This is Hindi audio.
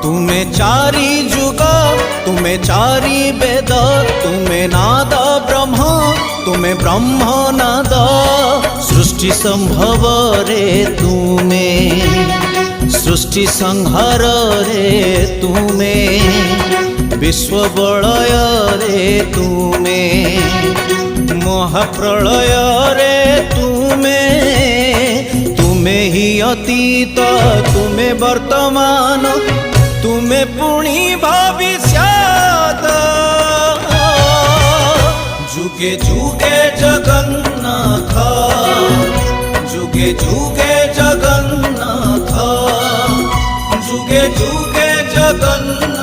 तुमे चारि जुग तुमे चारि वेद तुमे नाद ब्रह्म तुमे ब्रह्म नाद सृष्टि संभव रे तुमे सृष्टि संहार रे तुमे विश्व बलय रे तुमे महाप्रलय रे तुमे तुमे ही अतीत तुमे वर्तमान तुमे पुणी भविष्यत जुगे जुगे जगन्नाथ जुगे जुगे जगन्नाथ जुगे जुगे जगन्नाथ।